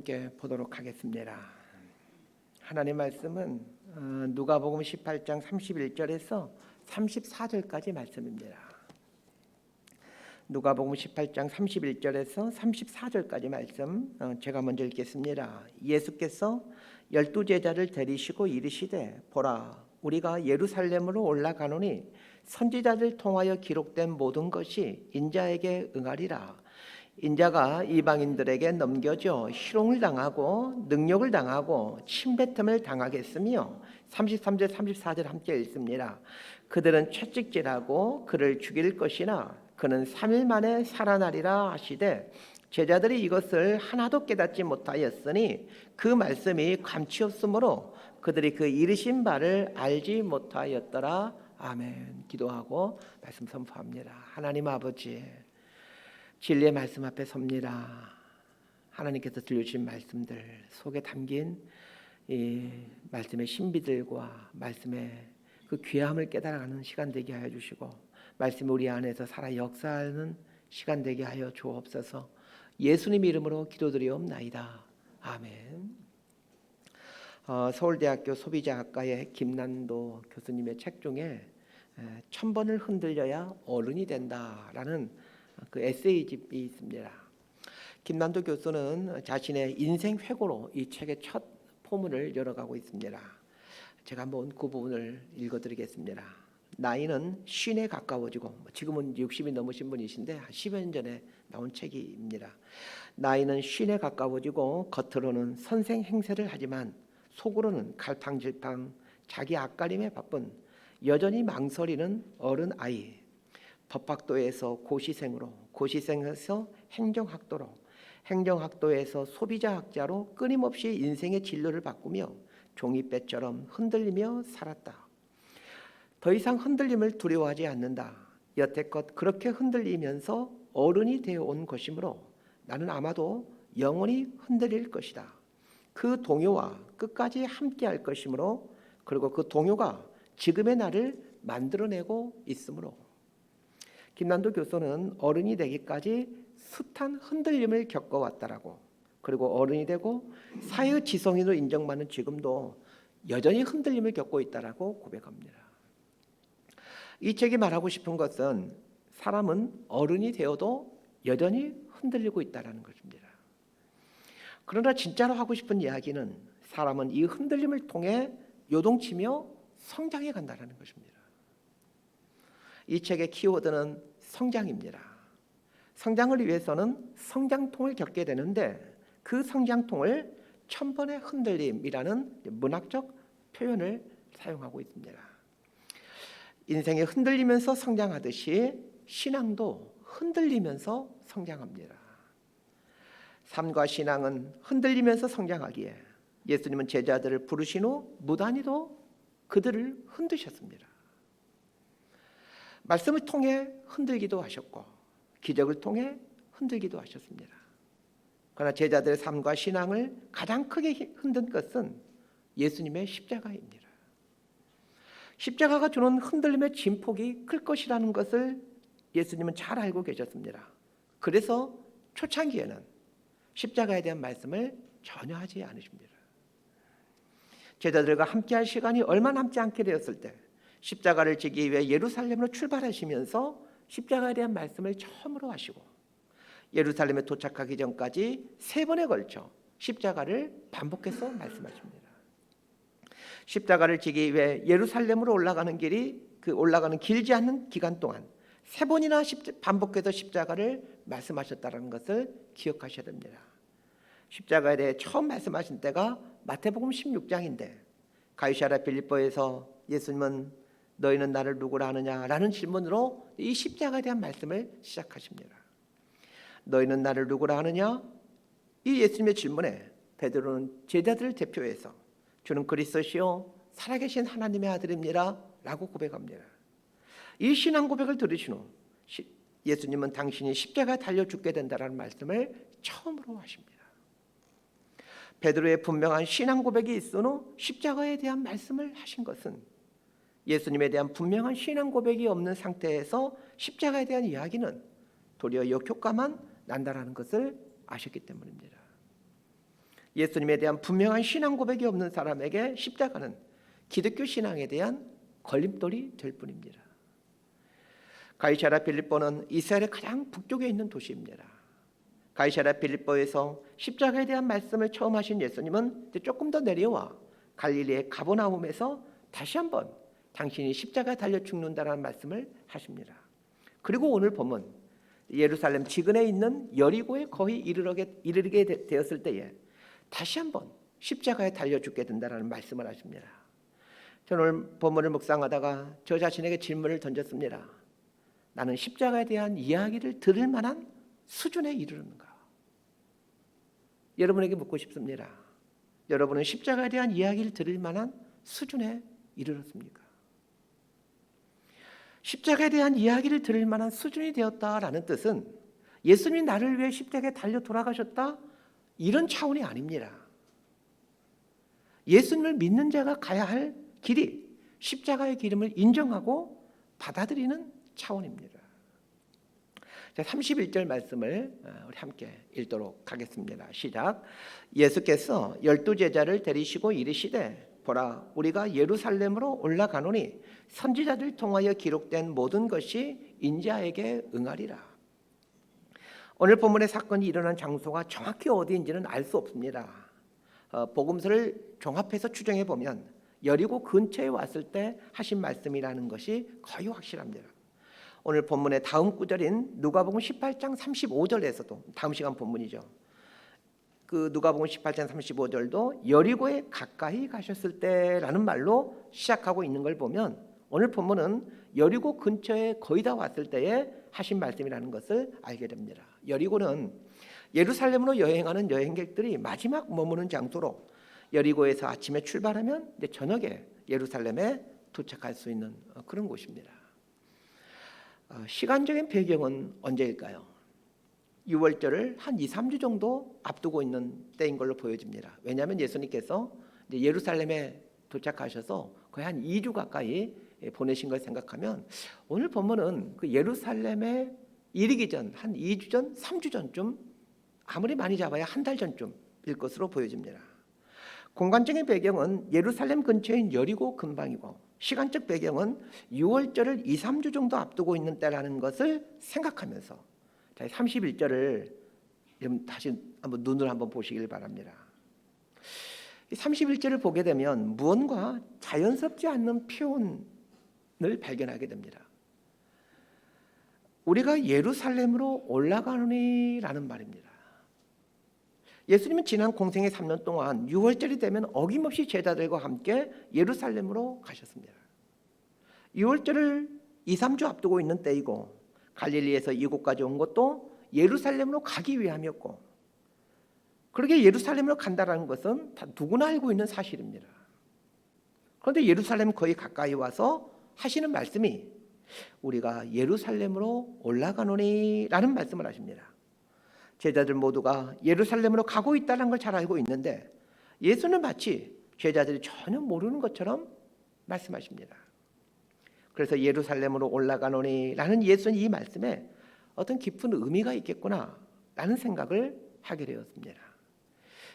함께 보도록 하겠습니다. 하나님 말씀은 누가복음 18장 31절에서 34절까지 말씀입니다. 누가복음 18장 31절에서 34절까지 말씀 제가 먼저 읽겠습니다. 예수께서 12제자를 데리시고 이르시되 보라 우리가 예루살렘으로 올라가노니 선지자들 통하여 기록된 모든 것이 인자에게 응하리라. 인자가 이방인들에게 넘겨져 희롱을 당하고 능욕을 당하고 침뱉음을 당하겠으며 33절 34절 함께 읽습니다. 그들은 채찍질하고 그를 죽일 것이나 그는 3일 만에 살아나리라 하시되 제자들이 이것을 하나도 깨닫지 못하였으니 그 말씀이 감추었으므로 그들이 그 이르신 바를 알지 못하였더라. 아멘. 기도하고 말씀 선포합니다. 하나님 아버지, 진리의 말씀 앞에 섭니다. 하나님께서 들려주신 말씀들 속에 담긴 이 말씀의 신비들과 말씀의 그 귀함을 깨달아가는 시간 되게 하여 주시고 말씀이 우리 안에서 살아 역사하는 시간 되게 하여 주옵소서. 예수님 이름으로 기도드리옵나이다. 아멘. 서울대학교 소비자학과의 김난도 교수님의 책 중에 1000번을 흔들려야 어른이 된다라는 그 에세이집이 있습니다. 김난도 교수는 자신의 인생 회고로 이 책의 첫 포문을 열어가고 있습니다. 제가 한번 그 부분을 읽어드리겠습니다. 나이는 50에 가까워지고 지금은 60이 넘으신 분이신데 한 10여 년 전에 나온 책입니다. 나이는 50에 가까워지고 겉으로는 선생 행세를 하지만 속으로는 갈팡질팡 자기 앞가림에 바쁜 여전히 망설이는 어른 아이. 법학도에서 고시생으로, 고시생에서 행정학도로, 행정학도에서 소비자학자로 끊임없이 인생의 진로를 바꾸며 종이배처럼 흔들리며 살았다. 더 이상 흔들림을 두려워하지 않는다. 여태껏 그렇게 흔들리면서 어른이 되어 온 것이므로 나는 아마도 영원히 흔들릴 것이다. 그 동요와 끝까지 함께할 것이므로 그리고 그 동요가 지금의 나를 만들어내고 있으므로 김난도 교수는 어른이 되기까지 숱한 흔들림을 겪어왔다라고 그리고 어른이 되고 사회 지성인으로 인정받는 지금도 여전히 흔들림을 겪고 있다라고 고백합니다. 이 책이 말하고 싶은 것은 사람은 어른이 되어도 여전히 흔들리고 있다는 것입니다. 그러나 진짜로 하고 싶은 이야기는 사람은 이 흔들림을 통해 요동치며 성장해 간다는 것입니다. 이 책의 키워드는 성장입니다. 성장을 위해서는 성장통을 겪게 되는데 그 성장통을 1000번의 흔들림이라는 문학적 표현을 사용하고 있습니다. 인생이 흔들리면서 성장하듯이 신앙도 흔들리면서 성장합니다. 삶과 신앙은 흔들리면서 성장하기에 예수님은 제자들을 부르신 후 무단히도 그들을 흔드셨습니다. 말씀을 통해 흔들기도 하셨고 기적을 통해 흔들기도 하셨습니다. 그러나 제자들의 삶과 신앙을 가장 크게 흔든 것은 예수님의 십자가입니다. 십자가가 주는 흔들림의 진폭이 클 것이라는 것을 예수님은 잘 알고 계셨습니다. 그래서 초창기에는 십자가에 대한 말씀을 전혀 하지 않으십니다. 제자들과 함께할 시간이 얼마 남지 않게 되었을 때 십자가를 지기 위해 예루살렘으로 출발하시면서 십자가에 대한 말씀을 처음으로 하시고 예루살렘에 도착하기 전까지 3번에 걸쳐 십자가를 반복해서 말씀하십니다. 십자가를 지기 위해 예루살렘으로 올라가는 길이 올라가는 길지 않은 기간 동안 3번이나 반복해서 십자가를 말씀하셨다는 것을 기억하셔야 됩니다. 십자가에 대해 처음 말씀하신 때가 마태복음 16장인데 가이사랴 빌립보에서 예수님은 너희는 나를 누구라 하느냐 라는 질문으로 이 십자가에 대한 말씀을 시작하십니다. 너희는 나를 누구라 하느냐? 이 예수님의 질문에 베드로는 제자들을 대표해서 주는 그리스도시요 살아계신 하나님의 아들입니다 라고 고백합니다. 이 신앙 고백을 들으신 후 예수님은 당신이 십자가에 달려 죽게 된다는 말씀을 처음으로 하십니다. 베드로의 분명한 신앙 고백이 있은 후 십자가에 대한 말씀을 하신 것은 예수님에 대한 분명한 신앙 고백이 없는 상태에서 십자가에 대한 이야기는 도리어 역효과만 난다라는 것을 아셨기 때문입니다. 예수님에 대한 분명한 신앙 고백이 없는 사람에게 십자가는 기독교 신앙에 대한 걸림돌이 될 뿐입니다. 가이사랴 빌립보는 이스라엘의 가장 북쪽에 있는 도시입니다. 가이사랴 빌립보에서 십자가에 대한 말씀을 처음 하신 예수님은 조금 더 내려와 갈릴리의 가버나움에서 다시 한번 당신이 십자가에 달려 죽는다라는 말씀을 하십니다. 그리고 오늘 보면 예루살렘 지근에 있는 여리고에 거의 이르게 되었을 때에 다시 한번 십자가에 달려 죽게 된다라는 말씀을 하십니다. 저는 오늘 본문을 묵상하다가 저 자신에게 질문을 던졌습니다. 나는 십자가에 대한 이야기를 들을 만한 수준에 이르는가? 여러분에게 묻고 싶습니다. 여러분은 십자가에 대한 이야기를 들을 만한 수준에 이르렀습니까? 십자가에 대한 이야기를 들을 만한 수준이 되었다라는 뜻은 예수님이 나를 위해 십자가에 달려 돌아가셨다 이런 차원이 아닙니다. 예수님을 믿는 자가 가야 할 길이 십자가의 기름을 인정하고 받아들이는 차원입니다. 자, 31절 말씀을 우리 함께 읽도록 하겠습니다. 시작. 예수께서 12제자를 데리시고 이르시되 보라 우리가 예루살렘으로 올라가노니 선지자들 통하여 기록된 모든 것이 인자에게 응하리라. 오늘 본문의 사건이 일어난 장소가 정확히 어디인지는 알 수 없습니다. 복음서를 종합해서 추정해 보면 여리고 근처에 왔을 때 하신 말씀이라는 것이 거의 확실합니다. 오늘 본문의 다음 구절인 누가복음 18장 35절에서도 다음 시간 본문이죠. 그 누가복음 18장 35절도 여리고에 가까이 가셨을 때라는 말로 시작하고 있는 걸 보면 오늘 본문은 여리고 근처에 거의 다 왔을 때에 하신 말씀이라는 것을 알게 됩니다. 여리고는 예루살렘으로 여행하는 여행객들이 마지막 머무는 장소로 여리고에서 아침에 출발하면 이제 저녁에 예루살렘에 도착할 수 있는 그런 곳입니다. 시간적인 배경은 언제일까요? 6월절을 한 2, 3주 정도 앞두고 있는 때인 걸로 보여집니다. 왜냐하면 예수님께서 이제 예루살렘에 도착하셔서 거의 한 2주 가까이 보내신 걸 생각하면 오늘 본문은 그 예루살렘에 이르기 전 한 2주 전, 3주 전쯤 아무리 많이 잡아야 한 달 전쯤일 것으로 보여집니다. 공간적인 배경은 예루살렘 근처인 여리고 근방이고 시간적 배경은 6월절을 2, 3주 정도 앞두고 있는 때라는 것을 생각하면서 31절을 다시 한번 눈으로 한번 보시길 바랍니다. 31절을 보게 되면 무언가 자연스럽지 않는 표현을 발견하게 됩니다. 우리가 예루살렘으로 올라가노니라는 말입니다. 예수님은 지난 공생의 3년 동안 6월절이 되면 어김없이 제자들과 함께 예루살렘으로 가셨습니다. 6월절을 2, 3주 앞두고 있는 때이고 갈릴리에서 이곳까지 온 것도 예루살렘으로 가기 위함이었고 그렇게 예루살렘으로 간다는 것은 다 누구나 알고 있는 사실입니다. 그런데 예루살렘 거의 가까이 와서 하시는 말씀이 우리가 예루살렘으로 올라가노니라는 말씀을 하십니다. 제자들 모두가 예루살렘으로 가고 있다는 걸 잘 알고 있는데 예수는 마치 제자들이 전혀 모르는 것처럼 말씀하십니다. 그래서 예루살렘으로 올라가노니라는 예수님 이 말씀에 어떤 깊은 의미가 있겠구나라는 생각을 하게 되었습니다.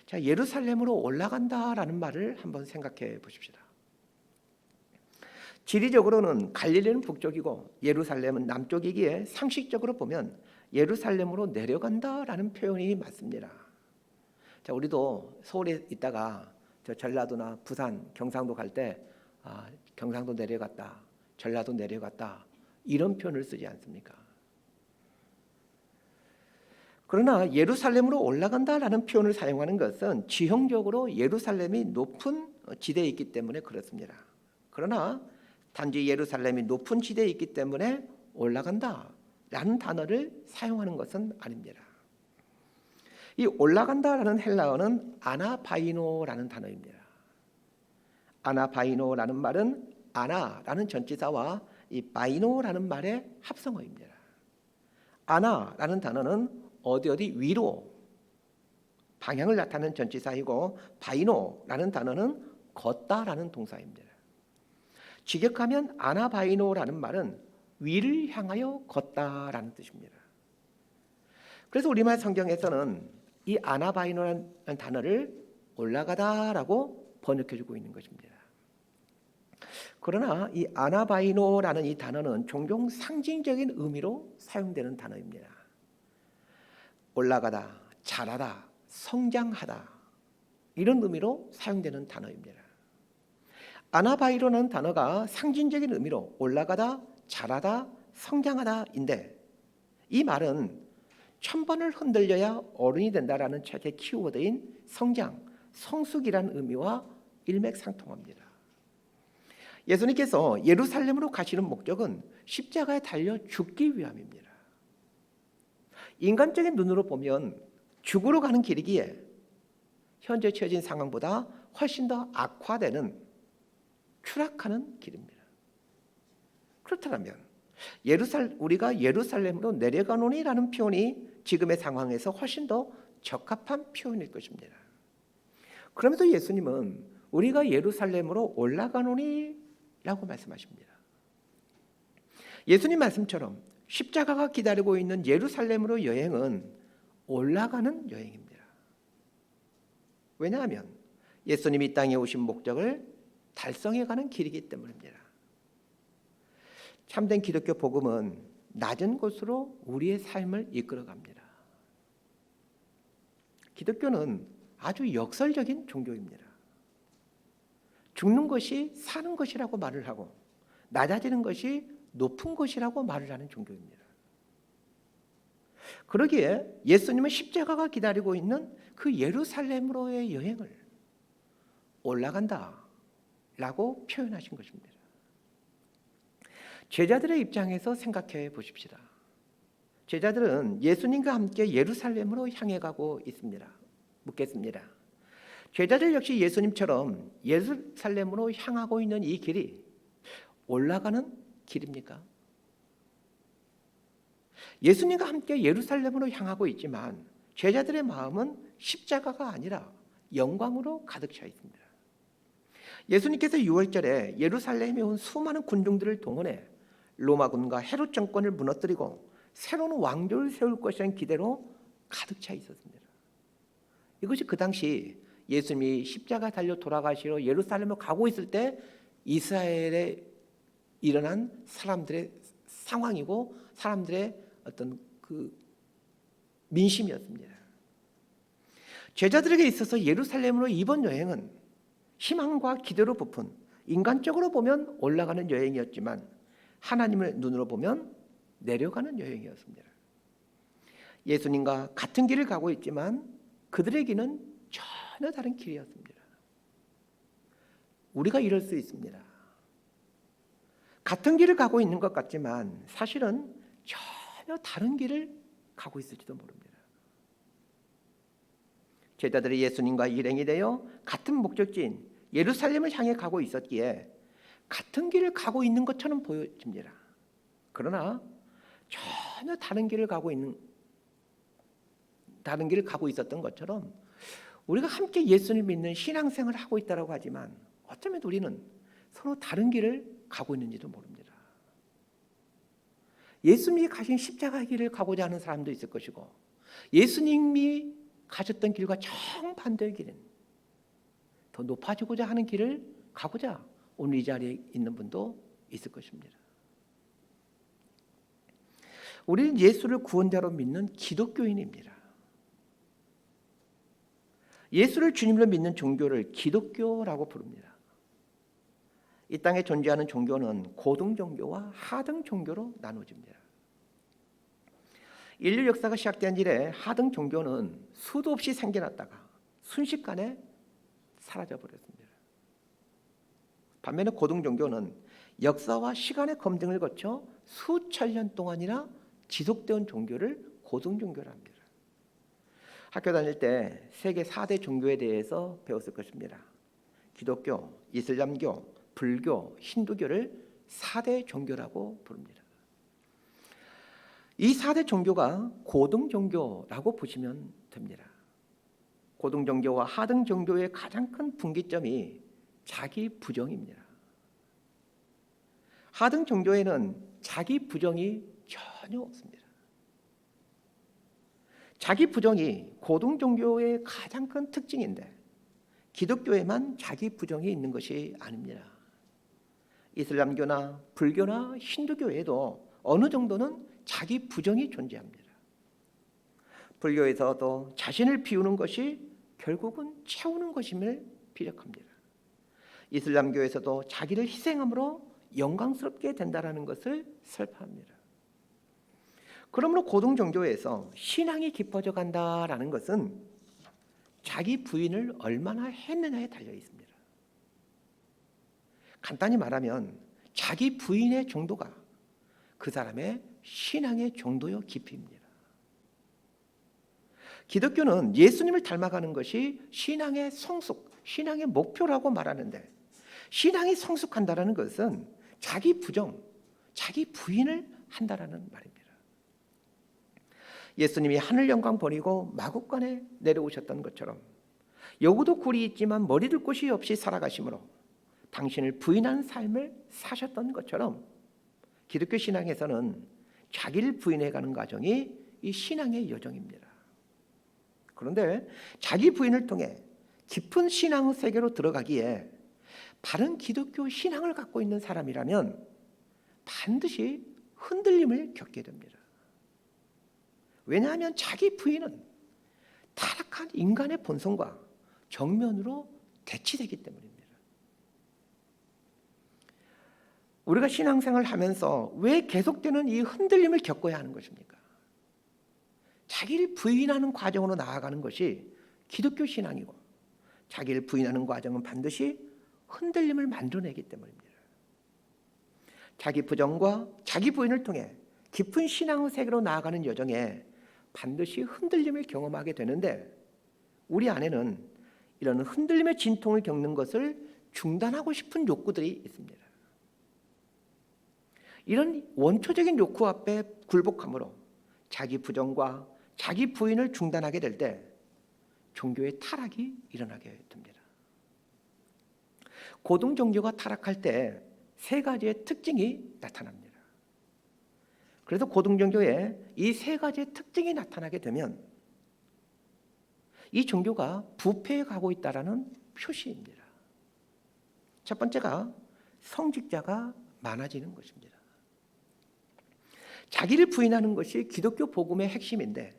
자, 예루살렘으로 올라간다라는 말을 한번 생각해 보십시다. 지리적으로는 갈릴리는 북쪽이고 예루살렘은 남쪽이기에 상식적으로 보면 예루살렘으로 내려간다라는 표현이 맞습니다. 자, 우리도 서울에 있다가 저 전라도나 부산, 경상도 갈 때 경상도 내려갔다, 전라도 내려갔다 이런 표현을 쓰지 않습니까? 그러나 예루살렘으로 올라간다라는 표현을 사용하는 것은 지형적으로 예루살렘이 높은 지대에 있기 때문에 그렇습니다. 그러나 단지 예루살렘이 높은 지대에 있기 때문에 올라간다라는 단어를 사용하는 것은 아닙니다. 이 올라간다라는 헬라어는 아나바이노라는 단어입니다. 아나바이노라는 말은 아나라는 전치사와 이 바이노라는 말의 합성어입니다. 아나라는 단어는 어디 위로 방향을 나타내는 전치사이고 바이노라는 단어는 걷다라는 동사입니다. 직역하면 아나바이노라는 말은 위를 향하여 걷다라는 뜻입니다. 그래서 우리말 성경에서는 이 아나바이노라는 단어를 올라가다라고 번역해주고 있는 것입니다. 그러나 이 아나바이노라는 이 단어는 종종 상징적인 의미로 사용되는 단어입니다. 올라가다, 자라다, 성장하다 이런 의미로 사용되는 단어입니다. 아나바이로라는 단어가 상징적인 의미로 올라가다, 자라다, 성장하다인데 이 말은 1000번을 흔들려야 어른이 된다라는 책의 키워드인 성장, 성숙이라는 의미와 일맥상통합니다. 예수님께서 예루살렘으로 가시는 목적은 십자가에 달려 죽기 위함입니다. 인간적인 눈으로 보면 죽으러 가는 길이기에 현재 처해진 상황보다 훨씬 더 악화되는 추락하는 길입니다. 그렇다면 우리가 예루살렘으로 내려가노니라는 표현이 지금의 상황에서 훨씬 더 적합한 표현일 것입니다. 그럼에도 예수님은 우리가 예루살렘으로 올라가노니라고 말씀하십니다. 예수님 말씀처럼 십자가가 기다리고 있는 예루살렘으로 여행은 올라가는 여행입니다. 왜냐하면 예수님이 이 땅에 오신 목적을 달성해가는 길이기 때문입니다. 참된 기독교 복음은 낮은 곳으로 우리의 삶을 이끌어갑니다. 기독교는 아주 역설적인 종교입니다. 죽는 것이 사는 것이라고 말을 하고 낮아지는 것이 높은 것이라고 말을 하는 종교입니다. 그러기에 예수님은 십자가가 기다리고 있는 그 예루살렘으로의 여행을 올라간다라고 표현하신 것입니다. 제자들의 입장에서 생각해 보십시다. 제자들은 예수님과 함께 예루살렘으로 향해 가고 있습니다. 묻겠습니다. 제자들 역시 예수님처럼 예루살렘으로 향하고 있는 이 길이 올라가는 길입니까? 예수님과 함께 예루살렘으로 향하고 있지만 제자들의 마음은 십자가가 아니라 영광으로 가득 차 있습니다. 예수님께서 6월절에 예루살렘에 온 수많은 군중들을 동원해 로마군과 헤롯 정권을 무너뜨리고 새로운 왕조를 세울 것이라는 기대로 가득 차 있었습니다. 이것이 그 당시 예수님이 십자가 달려 돌아가시러 예루살렘으로 가고 있을 때 이스라엘에 일어난 사람들의 상황이고 사람들의 어떤 그 민심이었습니다. 제자들에게 있어서 예루살렘으로 이번 여행은 희망과 기대로 부푼 인간적으로 보면 올라가는 여행이었지만 하나님의 눈으로 보면 내려가는 여행이었습니다. 예수님과 같은 길을 가고 있지만 그들의 길은 전혀 다른 길이었습니다. 우리가 이럴 수 있습니다. 같은 길을 가고 있는 것 같지만 사실은 전혀 다른 길을 가고 있을지도 모릅니다. 제자들이 예수님과 일행이 되어 같은 목적지인 예루살렘을 향해 가고 있었기에 같은 길을 가고 있는 것처럼 보여집니다. 그러나 전혀 다른 길을 가고 있었던 것처럼 우리가 함께 예수님을 믿는 신앙생활을 하고 있다고 하지만 어쩌면 우리는 서로 다른 길을 가고 있는지도 모릅니다. 예수님이 가신 십자가 길을 가고자 하는 사람도 있을 것이고 예수님이 가셨던 길과 정반대의 길은 더 높아지고자 하는 길을 가고자 오늘 이 자리에 있는 분도 있을 것입니다. 우리는 예수를 구원자로 믿는 기독교인입니다. 예수를 주님으로 믿는 종교를 기독교라고 부릅니다. 이 땅에 존재하는 종교는 고등 종교와 하등 종교로 나눠집니다. 인류 역사가 시작된 이래 하등 종교는 수도 없이 생겨났다가 순식간에 사라져버렸습니다. 반면에 고등 종교는 역사와 시간의 검증을 거쳐 수천 년 동안이나 지속된 종교를 고등 종교라 합니다. 학교 다닐 때 세계 4대 종교에 대해서 배웠을 것입니다. 기독교, 이슬람교, 불교, 힌두교를 4대 종교라고 부릅니다. 이 4대 종교가 고등 종교라고 보시면 됩니다. 고등 종교와 하등 종교의 가장 큰 분기점이 자기 부정입니다. 하등 종교에는 자기 부정이 전혀 없습니다. 자기 부정이 고등 종교의 가장 큰 특징인데 기독교에만 자기 부정이 있는 것이 아닙니다. 이슬람교나 불교나 힌두교에도 어느 정도는 자기 부정이 존재합니다. 불교에서도 자신을 비우는 것이 결국은 채우는 것임을 피력합니다. 이슬람교에서도 자기를 희생함으로 영광스럽게 된다라는 것을 설파합니다. 그러므로 고등종교에서 신앙이 깊어져 간다라는 것은 자기 부인을 얼마나 했느냐에 달려 있습니다. 간단히 말하면 자기 부인의 정도가 그 사람의 신앙의 정도요 깊이입니다. 기독교는 예수님을 닮아가는 것이 신앙의 성숙, 신앙의 목표라고 말하는데, 신앙이 성숙한다는 것은 자기 부정, 자기 부인을 한다라는 말입니다. 예수님이 하늘 영광 버리고 마국간에 내려오셨던 것처럼 여구도 굴이 있지만 머리 둘 곳이 없이 살아가심으로 당신을 부인한 삶을 사셨던 것처럼 기독교 신앙에서는 자기를 부인해가는 과정이 이 신앙의 여정입니다. 그런데 자기 부인을 통해 깊은 신앙의 세계로 들어가기에 바른 기독교 신앙을 갖고 있는 사람이라면 반드시 흔들림을 겪게 됩니다. 왜냐하면 자기 부인은 타락한 인간의 본성과 정면으로 대치되기 때문입니다. 우리가 신앙생활을 하면서 왜 계속되는 이 흔들림을 겪어야 하는 것입니까? 자기를 부인하는 과정으로 나아가는 것이 기독교 신앙이고, 자기를 부인하는 과정은 반드시 흔들림을 만들어내기 때문입니다. 자기 부정과 자기 부인을 통해 깊은 신앙의 세계로 나아가는 여정에 반드시 흔들림을 경험하게 되는데, 우리 안에는 이런 흔들림의 진통을 겪는 것을 중단하고 싶은 욕구들이 있습니다. 이런 원초적인 욕구 앞에 굴복함으로 자기 부정과 자기 부인을 중단하게 될 때 종교의 타락이 일어나게 됩니다. 고등 종교가 타락할 때 세 가지의 특징이 나타납니다. 그래서 고등 종교에 이 세 가지의 특징이 나타나게 되면 이 종교가 부패해 가고 있다라는 표시입니다. 첫 번째가 성직자가 많아지는 것입니다. 자기를 부인하는 것이 기독교 복음의 핵심인데,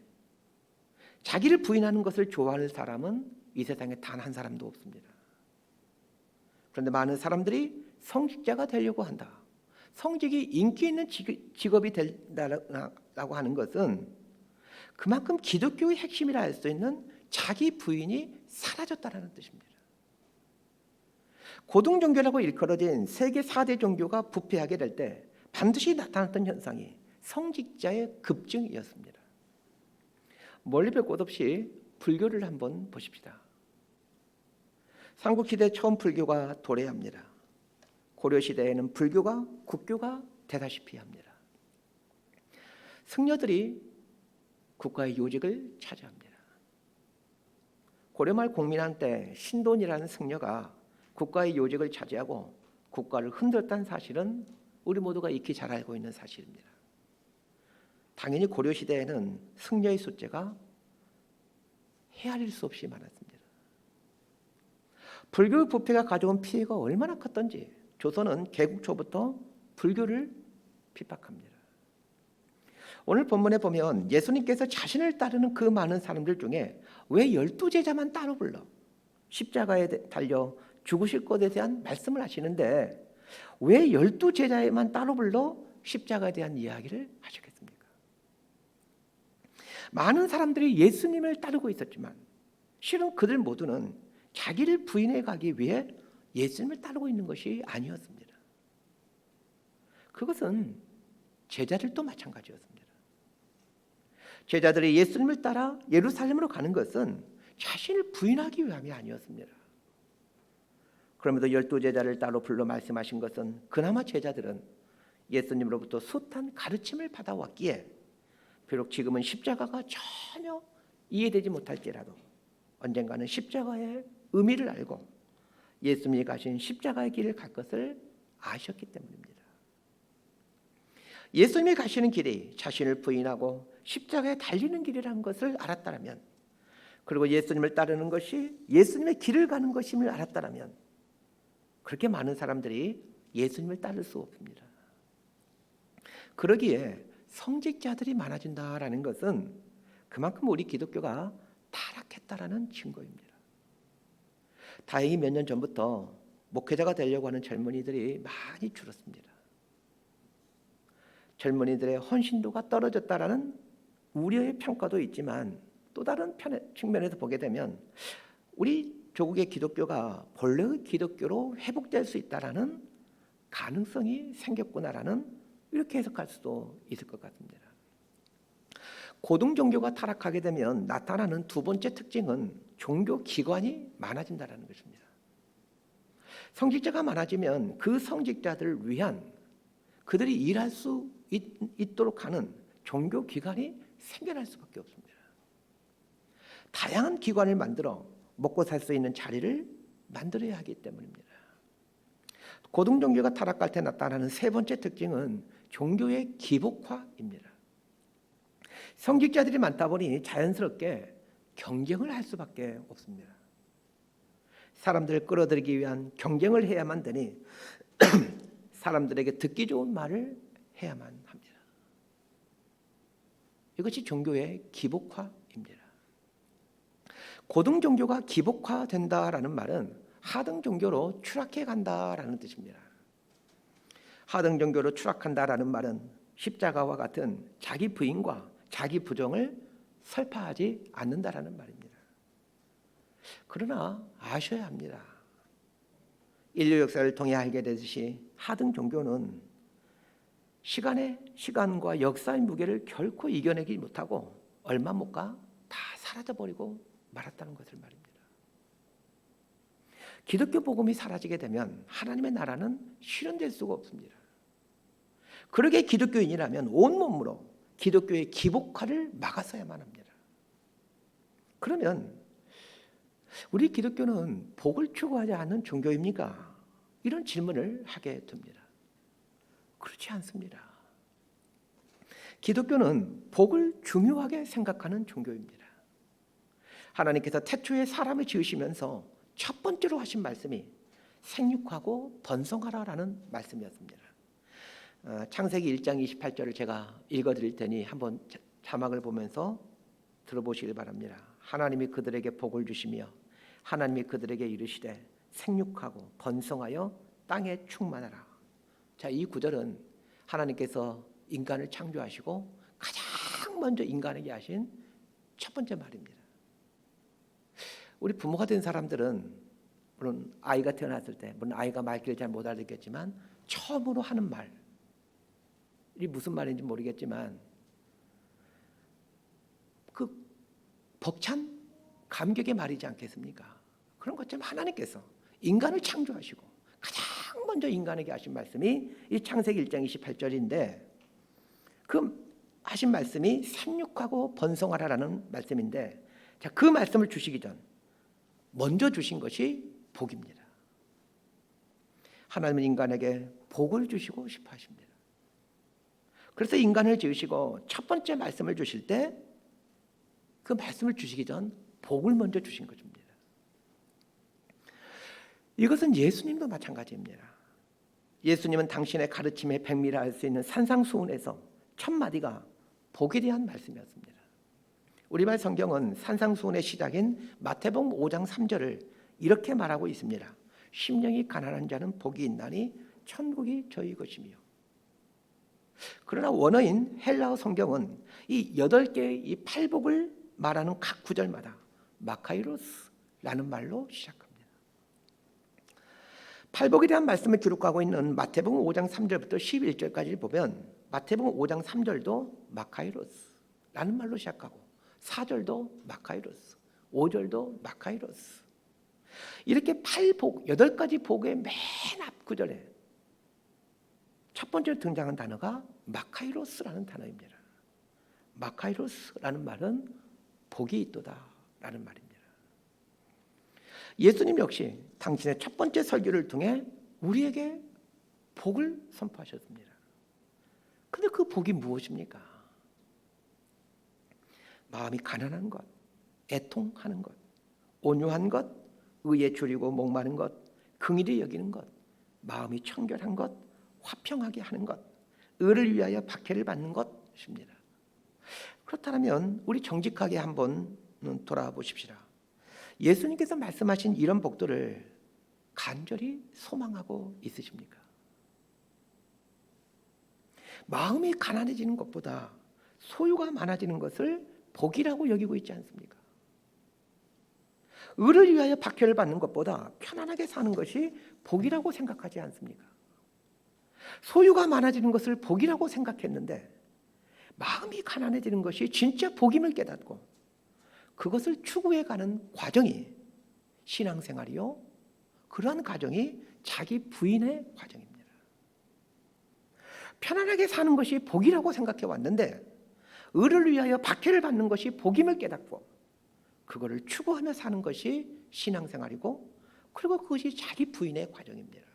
자기를 부인하는 것을 좋아하는 사람은 이 세상에 단 한 사람도 없습니다. 그런데 많은 사람들이 성직자가 되려고 한다, 성직이 인기 있는 직업이 된다라고 하는 것은 그만큼 기독교의 핵심이라 할 수 있는 자기 부인이 사라졌다는 뜻입니다. 고등종교라고 일컬어진 세계 4대 종교가 부패하게 될 때 반드시 나타났던 현상이 성직자의 급증이었습니다. 멀리 볼 것 없이 불교를 한번 보십시다. 삼국시대 처음 불교가 도래합니다. 고려시대에는 불교가 국교가 되다시피 합니다. 승려들이 국가의 요직을 차지합니다. 고려말 공민한 때 신돈이라는 승려가 국가의 요직을 차지하고 국가를 흔들었다는 사실은 우리 모두가 익히 잘 알고 있는 사실입니다. 당연히 고려시대에는 승려의 숫자가 헤아릴 수 없이 많았습니다. 불교의 부패가 가져온 피해가 얼마나 컸던지 조선은 개국 초부터 불교를 핍박합니다. 오늘 본문에 보면 예수님께서 자신을 따르는 그 많은 사람들 중에 왜 12제자만 따로 불러 십자가에 달려 죽으실 것에 대한 말씀을 하시는데 왜 12제자만 따로 불러 십자가에 대한 이야기를 하셨겠습니까? 많은 사람들이 예수님을 따르고 있었지만 실은 그들 모두는 자기를 부인해 가기 위해 예수님을 따르고 있는 것이 아니었습니다. 그것은 제자들도 마찬가지였습니다. 제자들이 예수님을 따라 예루살렘으로 가는 것은 자신을 부인하기 위함이 아니었습니다. 그럼에도 12제자를 따로 불러 말씀하신 것은 그나마 제자들은 예수님으로부터 숱한 가르침을 받아왔기에 비록 지금은 십자가가 전혀 이해되지 못할지라도 언젠가는 십자가의 의미를 알고 예수님이 가신 십자가의 길을 갈 것을 아셨기 때문입니다. 예수님이 가시는 길이 자신을 부인하고 십자가에 달리는 길이라는 것을 알았다면 그리고 예수님을 따르는 것이 예수님의 길을 가는 것임을 알았다면 그렇게 많은 사람들이 예수님을 따를 수 없습니다. 그러기에 성직자들이 많아진다라는 것은 그만큼 우리 기독교가 타락했다라는 증거입니다. 다행히 몇 년 전부터 목회자가 되려고 하는 젊은이들이 많이 줄었습니다. 젊은이들의 헌신도가 떨어졌다라는 우려의 평가도 있지만 또 다른 측면에서 보게 되면 우리 조국의 기독교가 본래의 기독교로 회복될 수 있다라는 가능성이 생겼구나라는 이렇게 해석할 수도 있을 것 같습니다. 고등 종교가 타락하게 되면 나타나는 두 번째 특징은 종교 기관이 많아진다는 것입니다. 성직자가 많아지면 그 성직자들을 위한 그들이 일할 수 있도록 하는 종교 기관이 생겨날 수밖에 없습니다. 다양한 기관을 만들어 먹고 살 수 있는 자리를 만들어야 하기 때문입니다. 고등 종교가 타락할 때 나타나는 세 번째 특징은 종교의 기복화입니다. 성직자들이 많다 보니 자연스럽게 경쟁을 할 수밖에 없습니다. 사람들을 끌어들이기 위한 경쟁을 해야만 되니 사람들에게 듣기 좋은 말을 해야만 합니다. 이것이 종교의 기복화입니다. 고등 종교가 기복화된다라는 말은 하등 종교로 추락해 간다라는 뜻입니다. 하등 종교로 추락한다라는 말은 십자가와 같은 자기 부인과 자기 부정을 설파하지 않는다라는 말입니다. 그러나 아셔야 합니다. 인류 역사를 통해 알게 되듯이 하등 종교는 시간과 역사의 무게를 결코 이겨내지 못하고 얼마 못 가 다 사라져버리고 말았다는 것을 말입니다. 기독교 복음이 사라지게 되면 하나님의 나라는 실현될 수가 없습니다. 그러게 기독교인이라면 온몸으로 기독교의 기복화를 막아서야만 합니다. 그러면 우리 기독교는 복을 추구하지 않는 종교입니까? 이런 질문을 하게 됩니다. 그렇지 않습니다. 기독교는 복을 중요하게 생각하는 종교입니다. 하나님께서 태초에 사람을 지으시면서 첫 번째로 하신 말씀이 생육하고 번성하라라는 말씀이었습니다. 창세기 1장 28절을 제가 읽어드릴 테니 한번 자막을 보면서 들어보시길 바랍니다. 하나님이 그들에게 복을 주시며 하나님이 그들에게 이르시되 생육하고 번성하여 땅에 충만하라. 자, 이 구절은 하나님께서 인간을 창조하시고 가장 먼저 인간에게 하신 첫 번째 말입니다. 우리 부모가 된 사람들은 물론 아이가 태어났을 때 물론 아이가 말귀를 잘 못 알아듣겠지만 처음으로 하는 말이 무슨 말인지 모르겠지만 그 벅찬 감격의 말이지 않겠습니까? 그런 것처럼 하나님께서 인간을 창조하시고 가장 먼저 인간에게 하신 말씀이 이 창세기 1장 28절인데 그 하신 말씀이 생육하고 번성하라라는 말씀인데 자, 그 말씀을 주시기 전 먼저 주신 것이 복입니다. 하나님은 인간에게 복을 주시고 싶어 하십니다. 그래서 인간을 지으시고 첫 번째 말씀을 주실 때 그 말씀을 주시기 전 복을 먼저 주신 것입니다. 이것은 예수님도 마찬가지입니다. 예수님은 당신의 가르침에 백미라 할 수 있는 산상수훈에서 첫 마디가 복에 대한 말씀이었습니다. 우리말 성경은 산상수훈의 시작인 마태복음 5장 3절을 이렇게 말하고 있습니다. 심령이 가난한 자는 복이 있나니 천국이 저희 것이며. 그러나 원어인 헬라어 성경은 이 8개의 이 팔복을 말하는 각 구절마다 마카이로스라는 말로 시작합니다. 팔복에 대한 말씀을 기록하고 있는 마태복음 5장 3절부터 11절까지를 보면 마태복음 5장 3절도 마카이로스라는 말로 시작하고 4절도 마카이로스, 5절도 마카이로스. 이렇게 8가지 복의 맨 앞 구절에 첫 번째로 등장한 단어가 마카이로스라는 단어입니다. 마카이로스라는 말은 복이 있도다라는 말입니다. 예수님 역시 당신의 첫 번째 설교를 통해 우리에게 복을 선포하셨습니다. 그런데 그 복이 무엇입니까? 마음이 가난한 것, 애통하는 것, 온유한 것, 의에 줄이고 목마른 것, 긍휼히 여기는 것, 마음이 청결한 것, 화평하게 하는 것, 의를 위하여 박해를 받는 것입니다. 그렇다면 우리 정직하게 한번 돌아보십시다. 예수님께서 말씀하신 이런 복들을 간절히 소망하고 있으십니까? 마음이 가난해지는 것보다 소유가 많아지는 것을 복이라고 여기고 있지 않습니까? 의를 위하여 박해를 받는 것보다 편안하게 사는 것이 복이라고 생각하지 않습니까? 소유가 많아지는 것을 복이라고 생각했는데 마음이 가난해지는 것이 진짜 복임을 깨닫고 그것을 추구해가는 과정이 신앙생활이요, 그러한 과정이 자기 부인의 과정입니다. 편안하게 사는 것이 복이라고 생각해 왔는데 의를 위하여 박해를 받는 것이 복임을 깨닫고 그거를 추구하며 사는 것이 신앙생활이고, 그리고 그것이 자기 부인의 과정입니다.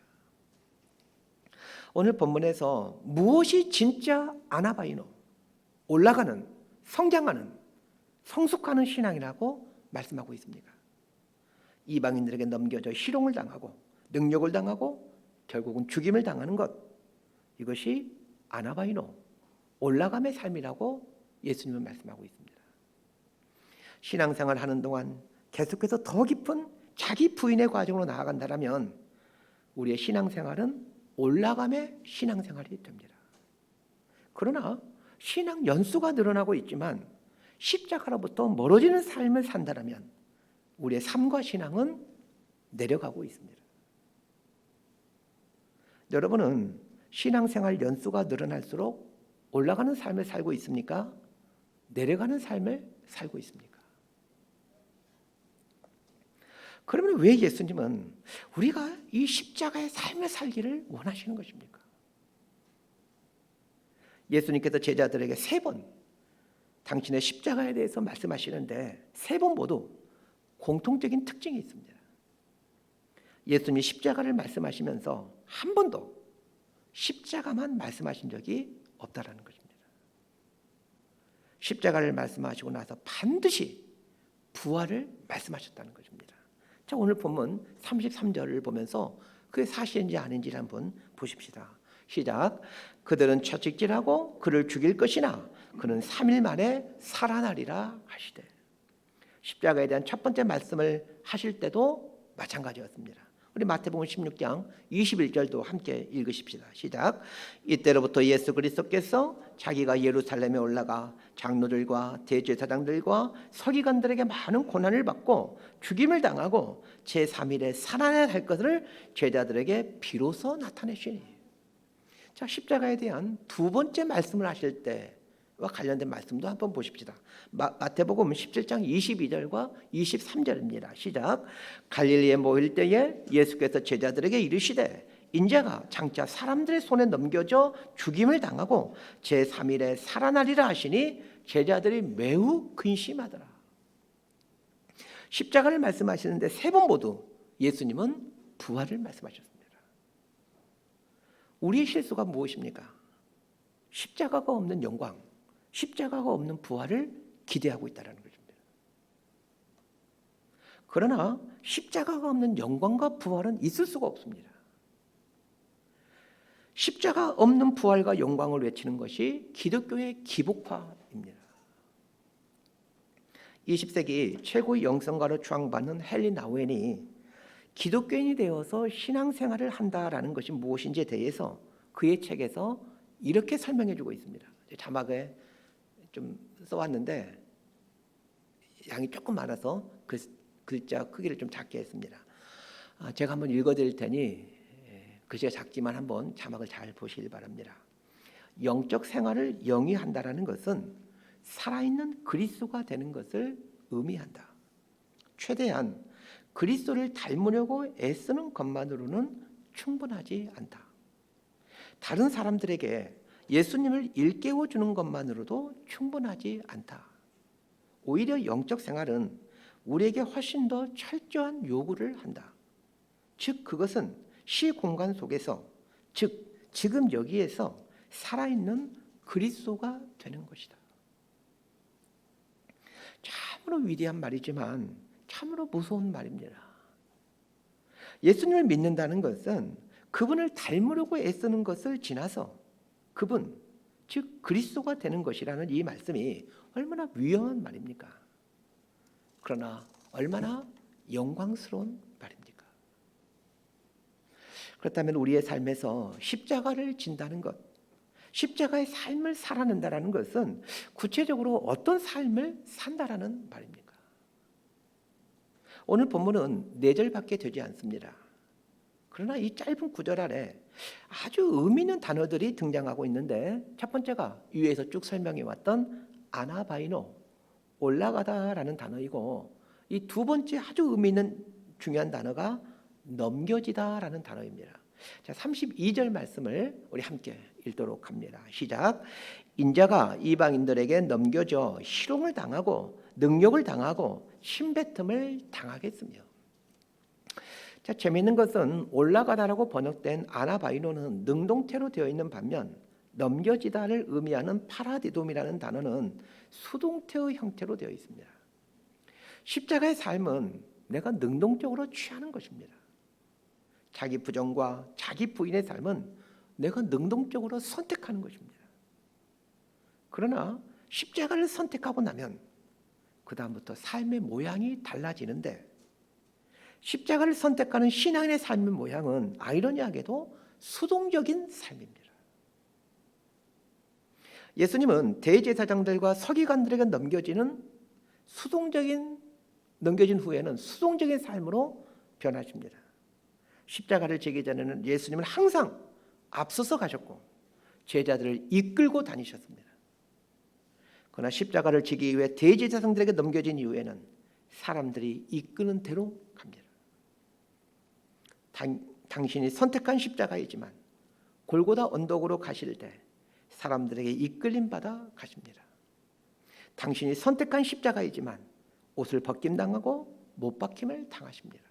오늘 본문에서 무엇이 진짜 아나바이노, 올라가는, 성장하는, 성숙하는 신앙이라고 말씀하고 있습니까? 이방인들에게 넘겨져 희롱을 당하고 능욕을 당하고 결국은 죽임을 당하는 것, 이것이 아나바이노, 올라감의 삶이라고 예수님은 말씀하고 있습니다. 신앙생활 하는 동안 계속해서 더 깊은 자기 부인의 과정으로 나아간다면 우리의 신앙생활은 올라감의 신앙생활이 됩니다. 그러나 신앙 연수가 늘어나고 있지만 십자가로부터 멀어지는 삶을 산다면 우리의 삶과 신앙은 내려가고 있습니다. 여러분은 신앙생활 연수가 늘어날수록 올라가는 삶을 살고 있습니까? 내려가는 삶을 살고 있습니까? 그러면 왜 예수님은 우리가 이 십자가의 삶을 살기를 원하시는 것입니까? 예수님께서 제자들에게 3번 당신의 십자가에 대해서 말씀하시는데 3번 모두 공통적인 특징이 있습니다. 예수님이 십자가를 말씀하시면서 한 번도 십자가만 말씀하신 적이 없다라는 것입니다. 십자가를 말씀하시고 나서 반드시 부활을 말씀하셨다는 것입니다. 자, 오늘 본문 33절을 보면서 그게 사실인지 아닌지를 한번 보십시다. 시작. 그들은 채찍질하고 그를 죽일 것이나 그는 3일 만에 살아나리라 하시되. 십자가에 대한 첫 번째 말씀을 하실 때도 마찬가지였습니다. 우리 마태복음 16장 21절도 함께 읽으십시다. 시작. 이때로부터 예수 그리스도께서 자기가 예루살렘에 올라가 장로들과 대제사장들과 서기관들에게 많은 고난을 받고 죽임을 당하고 제3일에 살아나야 할 것을 제자들에게 비로소 나타내시니. 자, 십자가에 대한 두 번째 말씀을 하실 때와 관련된 말씀도 한번 보십시다. 마태복음 17장 22절과 23절입니다. 시작. 갈릴리에 모일 때에 예수께서 제자들에게 이르시되 인자가 장차 사람들의 손에 넘겨져 죽임을 당하고 제3일에 살아나리라 하시니 제자들이 매우 근심하더라. 십자가를 말씀하시는데 3번 모두 예수님은 부활을 말씀하셨습니다. 우리의 실수가 무엇입니까? 십자가가 없는 영광, 십자가가 없는 부활을 기대하고 있다는 것입니다. 그러나 십자가가 없는 영광과 부활은 있을 수가 없습니다. 십자가 없는 부활과 영광을 외치는 것이 기독교의 기복화입니다. 20세기 최고의 영성가로 추앙받는 헨리 나우엔이 기독교인이 되어서 신앙생활을 한다라는 것이 무엇인지에 대해서 그의 책에서 이렇게 설명해 주고 있습니다. 자막에 좀 써왔는데 양이 조금 많아서 글자 크기를 좀 작게 했습니다. 제가 한번 읽어드릴 테니 글씨가 작지만 한번 자막을 잘 보시길 바랍니다. 영적 생활을 영위한다라는 것은 살아있는 그리스도가 되는 것을 의미한다. 최대한 그리스도를 닮으려고 애쓰는 것만으로는 충분하지 않다. 다른 사람들에게 예수님을 일깨워 주는 것만으로도 충분하지 않다. 오히려 영적 생활은 우리에게 훨씬 더 철저한 요구를 한다. 즉 그것은 시공간 속에서, 즉 지금 여기에서 살아있는 그리스도가 되는 것이다. 참으로 위대한 말이지만 참으로 무서운 말입니다. 예수님을 믿는다는 것은 그분을 닮으려고 애쓰는 것을 지나서 그분, 즉 그리스도가 되는 것이라는 이 말씀이 얼마나 위험한 말입니까? 그러나 얼마나 영광스러운 말입니까? 그렇다면 우리의 삶에서 십자가를 진다는 것, 십자가의 삶을 살아낸다는 것은 구체적으로 어떤 삶을 산다라는 말입니까? 오늘 본문은 4절밖에 되지 않습니다. 그러나 이 짧은 구절 아래 아주 의미 있는 단어들이 등장하고 있는데, 첫 번째가 위에서 쭉 설명해 왔던 아나바이노, 올라가다라는 단어이고, 이 두 번째 아주 의미 있는 중요한 단어가 넘겨지다라는 단어입니다. 자, 32절 말씀을 우리 함께 읽도록 합니다. 시작. 인자가 이방인들에게 넘겨져 희롱을 당하고 능욕을 당하고 침뱉음을 당하겠으며. 자, 재미있는 것은 올라가다라고 번역된 아나바이노는 능동태로 되어 있는 반면 넘겨지다를 의미하는 파라디돔이라는 단어는 수동태의 형태로 되어 있습니다. 십자가의 삶은 내가 능동적으로 취하는 것입니다. 자기 부정과 자기 부인의 삶은 내가 능동적으로 선택하는 것입니다. 그러나 십자가를 선택하고 나면 그 다음부터 삶의 모양이 달라지는데, 십자가를 선택하는 신앙인의 삶의 모양은 아이러니하게도 수동적인 삶입니다. 예수님은 대제사장들과 서기관들에게 넘겨진 후에는 수동적인 삶으로 변하십니다. 십자가를 지기 전에는 예수님은 항상 앞서서 가셨고 제자들을 이끌고 다니셨습니다. 그러나 십자가를 지기 위해 대제사장들에게 넘겨진 이후에는 사람들이 이끄는 대로 갑니다. 당신이 선택한 십자가이지만 골고다 언덕으로 가실 때 사람들에게 이끌림 받아 가십니다. 당신이 선택한 십자가이지만 옷을 벗김당하고 못 박힘을 당하십니다.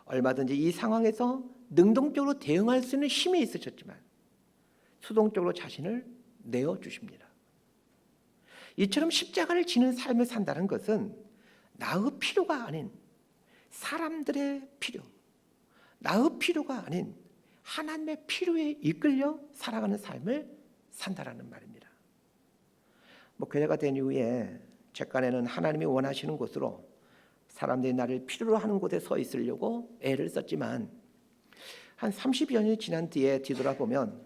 얼마든지 이 상황에서 능동적으로 대응할 수 있는 힘이 있으셨지만 수동적으로 자신을 내어주십니다. 이처럼 십자가를 지는 삶을 산다는 것은 나의 필요가 아닌 사람들의 필요, 나의 필요가 아닌 하나님의 필요에 이끌려 살아가는 삶을 산다라는 말입니다. 목회자가 된 이후에 제 깐에는 하나님이 원하시는 곳으로 사람들이 나를 필요로 하는 곳에 서 있으려고 애를 썼지만 한 30여 년이 지난 뒤에 뒤돌아보면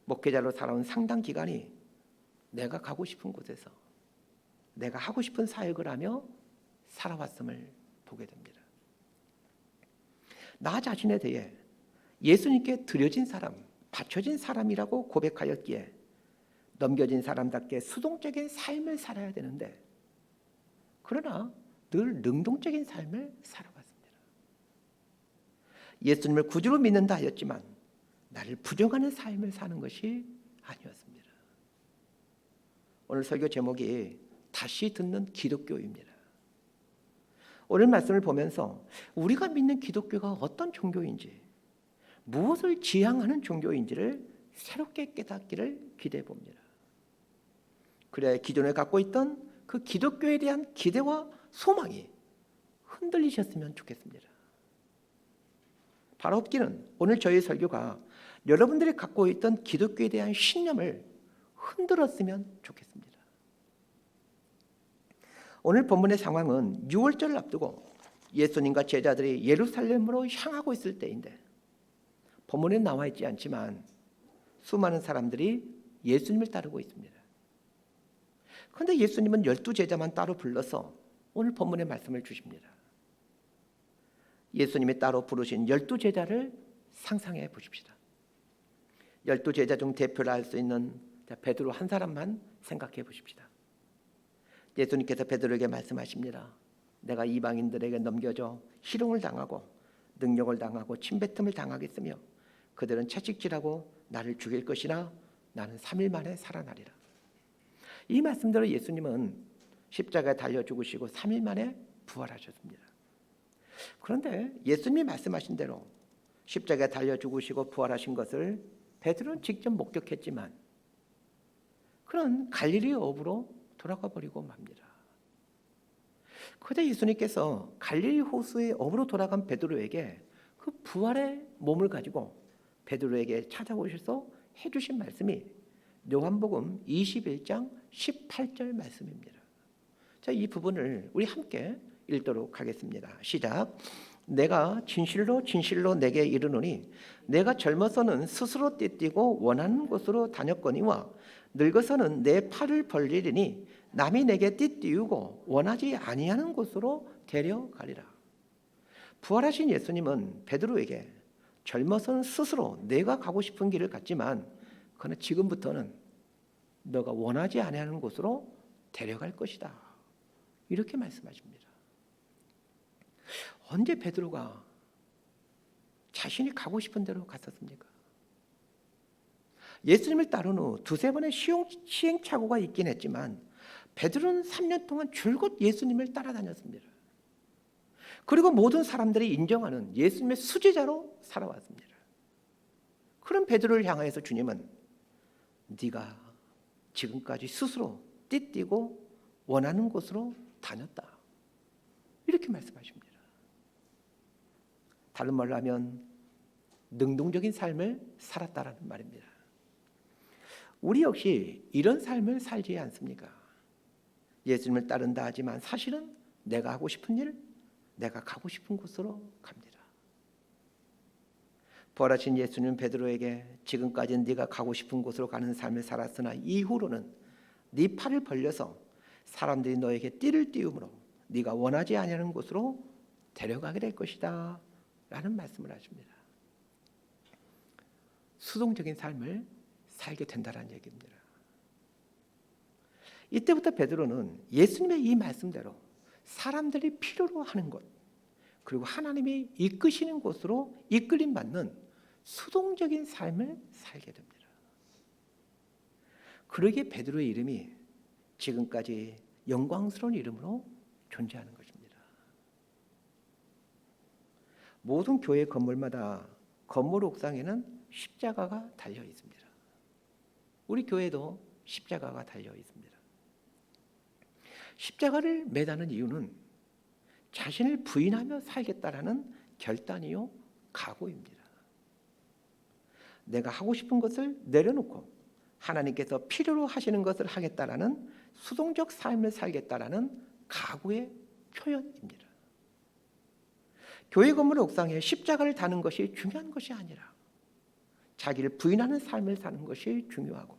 목회자로 살아온 상당 기간이 내가 가고 싶은 곳에서 내가 하고 싶은 사역을 하며 살아왔음을 보게 됩니다. 나 자신에 대해 예수님께 드려진 사람, 바쳐진 사람이라고 고백하였기에 넘겨진 사람답게 수동적인 삶을 살아야 되는데, 그러나 늘 능동적인 삶을 살아왔습니다. 예수님을 구주로 믿는다 하였지만 나를 부정하는 삶을 사는 것이 아니었습니다. 오늘 설교 제목이 다시 듣는 기독교입니다. 오늘 말씀을 보면서 우리가 믿는 기독교가 어떤 종교인지, 무엇을 지향하는 종교인지를 새롭게 깨닫기를 기대해 봅니다. 그래야 기존에 갖고 있던 그 기독교에 대한 기대와 소망이 흔들리셨으면 좋겠습니다. 바로 없기는 오늘 저희 설교가 여러분들이 갖고 있던 기독교에 대한 신념을 흔들었으면 좋겠습니다. 오늘 본문의 상황은 유월절을 앞두고 예수님과 제자들이 예루살렘으로 향하고 있을 때인데, 본문에 나와 있지 않지만 수많은 사람들이 예수님을 따르고 있습니다. 그런데 예수님은 12제자만 따로 불러서 오늘 본문의 말씀을 주십니다. 예수님이 따로 부르신 12제자를 상상해 보십시다. 12제자 중 대표를 할 수 있는 베드로 한 사람만 생각해 보십시다. 예수님께서 베드로에게 말씀하십니다. 내가 이방인들에게 넘겨져 희롱을 당하고 능욕을 당하고 침뱉음을 당하겠으며 그들은 채찍질하고 나를 죽일 것이나 나는 3일 만에 살아나리라. 이 말씀대로 예수님은 십자가에 달려 죽으시고 3일 만에 부활하셨습니다. 그런데 예수님이 말씀하신 대로 십자가에 달려 죽으시고 부활하신 것을 베드로는 직접 목격했지만, 그는 갈릴리 어부로 돌아가 버리고 맙니다. 그때 예수님께서 갈릴리 호수의 업으로 돌아간 베드로에게 그 부활의 몸을 가지고 베드로에게 찾아오셔서 해주신 말씀이 요한복음 21장 18절 말씀입니다. 자, 이 부분을 우리 함께 읽도록 하겠습니다. 시작. 내가 진실로 진실로 내게 이르노니 내가 젊어서는 스스로 띠뛰고 원하는 곳으로 다녔거니와 늙어서는 내 팔을 벌리리니 남이 내게 띠띠우고 원하지 아니하는 곳으로 데려가리라. 부활하신 예수님은 베드로에게 젊어서는 스스로 내가 가고 싶은 길을 갔지만 그러나 지금부터는 너가 원하지 아니하는 곳으로 데려갈 것이다. 이렇게 말씀하십니다. 언제 베드로가 자신이 가고 싶은 대로 갔었습니까? 예수님을 따른 후 두세 번의 시행착오가 있긴 했지만 베드로는 3년 동안 줄곧 예수님을 따라다녔습니다. 그리고 모든 사람들이 인정하는 예수님의 수제자로 살아왔습니다. 그런 베드로를 향하여서 주님은 네가 지금까지 스스로 띠뛰고 원하는 곳으로 다녔다. 이렇게 말씀하십니다. 다른 말로 하면 능동적인 삶을 살았다라는 말입니다. 우리 역시 이런 삶을 살지 않습니까? 예수님을 따른다 하지만 사실은 내가 하고 싶은 일, 내가 가고 싶은 곳으로 갑니다. 부활하신 예수님 베드로에게 지금까지는 네가 가고 싶은 곳으로 가는 삶을 살았으나 이후로는 네 팔을 벌려서 사람들이 너에게 띠를 띄움으로 네가 원하지 아니하는 곳으로 데려가게 될 것이다 라는 말씀을 하십니다. 수동적인 삶을 살게 된다는 얘기입니다. 이때부터 베드로는 예수님의 이 말씀대로 사람들이 필요로 하는 곳 그리고 하나님이 이끄시는 곳으로 이끌림 받는 수동적인 삶을 살게 됩니다. 그러기에 베드로의 이름이 지금까지 영광스러운 이름으로 존재하는 것입니다. 모든 교회 건물마다 건물 옥상에는 십자가가 달려 있습니다. 우리 교회도 십자가가 달려 있습니다. 십자가를 매다는 이유는 자신을 부인하며 살겠다라는 결단이요 각오입니다. 내가 하고 싶은 것을 내려놓고 하나님께서 필요로 하시는 것을 하겠다라는 수동적 삶을 살겠다라는 각오의 표현입니다. 교회 건물 옥상에 십자가를 다는 것이 중요한 것이 아니라 자기를 부인하는 삶을 사는 것이 중요하고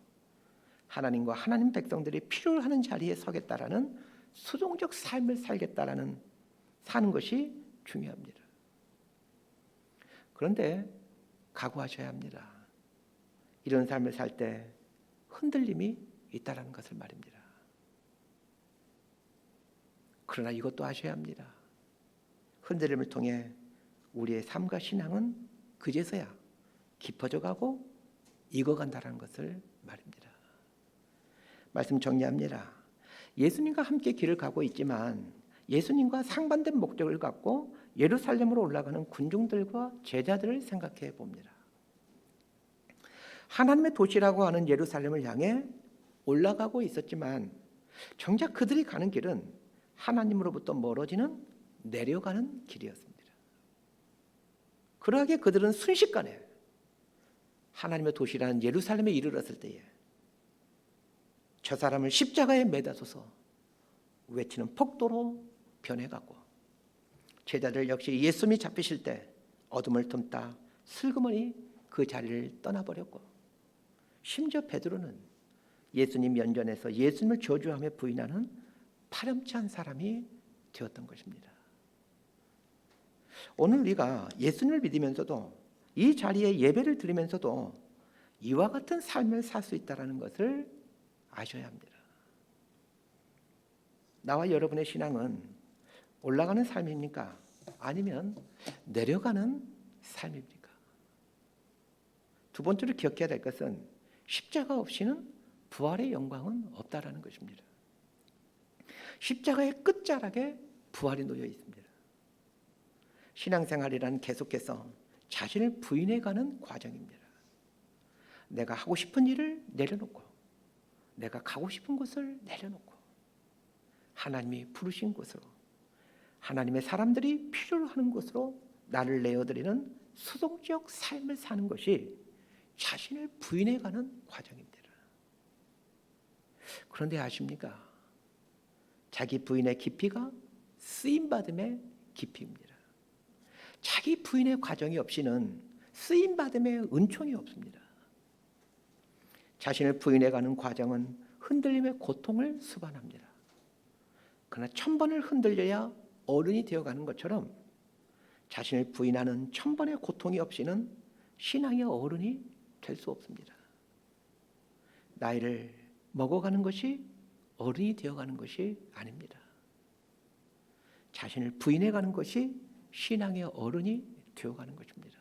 하나님과 하나님 백성들이 필요로 하는 자리에 서겠다라는 수동적 삶을 살겠다라는 사는 것이 중요합니다. 그런데 각오하셔야 합니다. 이런 삶을 살 때 흔들림이 있다라는 것을 말입니다. 그러나 이것도 아셔야 합니다. 흔들림을 통해 우리의 삶과 신앙은 그제서야 깊어져 가고 익어간다는 것을 말입니다. 말씀 정리합니다. 예수님과 함께 길을 가고 있지만 예수님과 상반된 목적을 갖고 예루살렘으로 올라가는 군중들과 제자들을 생각해 봅니다. 하나님의 도시라고 하는 예루살렘을 향해 올라가고 있었지만 정작 그들이 가는 길은 하나님으로부터 멀어지는 내려가는 길이었습니다. 그러하기에 그들은 순식간에 하나님의 도시라는 예루살렘에 이르렀을 때에 저 사람을 십자가에 매다소서 외치는 폭도로 변해가고 제자들 역시 예수님이 잡히실 때 어둠을 틈타 슬그머니 그 자리를 떠나버렸고 심지어 베드로는 예수님 면전에서 예수님을 저주하며 부인하는 파렴치한 사람이 되었던 것입니다. 오늘 우리가 예수님을 믿으면서도 이 자리에 예배를 드리면서도 이와 같은 삶을 살 수 있다는 것을 아셔야 합니다. 나와 여러분의 신앙은 올라가는 삶입니까? 아니면 내려가는 삶입니까? 두 번째로 기억해야 될 것은 십자가 없이는 부활의 영광은 없다라는 것입니다. 십자가의 끝자락에 부활이 놓여 있습니다. 신앙생활이란 계속해서 자신을 부인해가는 과정입니다. 내가 하고 싶은 일을 내려놓고 내가 가고 싶은 곳을 내려놓고 하나님이 부르신 곳으로 하나님의 사람들이 필요로 하는 곳으로 나를 내어드리는 수동적 삶을 사는 것이 자신을 부인해가는 과정입니다. 그런데 아십니까? 자기 부인의 깊이가 쓰임받음의 깊이입니다. 자기 부인의 과정이 없이는 쓰임받음의 은총이 없습니다. 자신을 부인해가는 과정은 흔들림의 고통을 수반합니다. 그러나 1000번을 흔들려야 어른이 되어가는 것처럼 자신을 부인하는 1000번의 고통이 없이는 신앙의 어른이 될 수 없습니다. 나이를 먹어가는 것이 어른이 되어가는 것이 아닙니다. 자신을 부인해가는 것이 신앙의 어른이 되어가는 것입니다.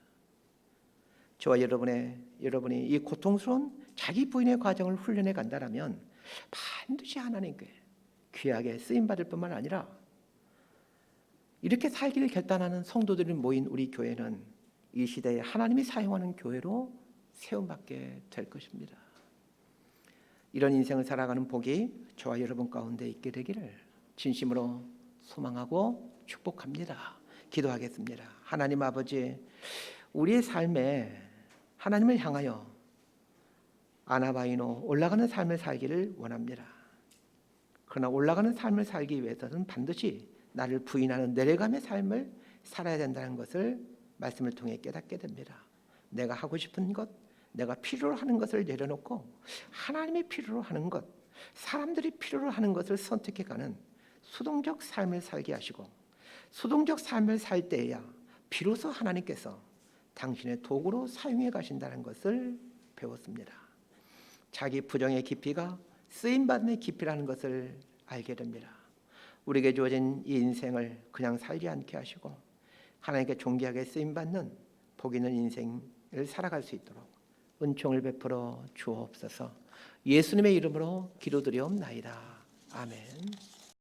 저와 여러분이 이 고통스러운 자기 부인의 과정을 훈련해 간다면 반드시 하나님께 귀하게 쓰임받을 뿐만 아니라 이렇게 살기를 결단하는 성도들이 모인 우리 교회는 이 시대에 하나님이 사용하는 교회로 세움받게 될 것입니다. 이런 인생을 살아가는 복이 저와 여러분 가운데 있게 되기를 진심으로 소망하고 축복합니다. 기도하겠습니다. 하나님 아버지, 우리의 삶에 하나님을 향하여 아나바이노 올라가는 삶을 살기를 원합니다. 그러나 올라가는 삶을 살기 위해서는 반드시 나를 부인하는 내려감의 삶을 살아야 된다는 것을 말씀을 통해 깨닫게 됩니다. 내가 하고 싶은 것, 내가 필요로 하는 것을 내려놓고 하나님이 필요로 하는 것, 사람들이 필요로 하는 것을 선택해가는 수동적 삶을 살게 하시고 수동적 삶을 살 때에야 비로소 하나님께서 당신의 도구로 사용해 가신다는 것을 배웠습니다. 자기 부정의 깊이가 쓰임받음의 깊이라는 것을 알게 됩니다. 우리에게 주어진 이 인생을 그냥 살지 않게 하시고 하나님께 존귀하게 쓰임받는 복 있는 인생을 살아갈 수 있도록 은총을 베풀어 주옵소서. 예수님의 이름으로 기도드리옵나이다. 아멘.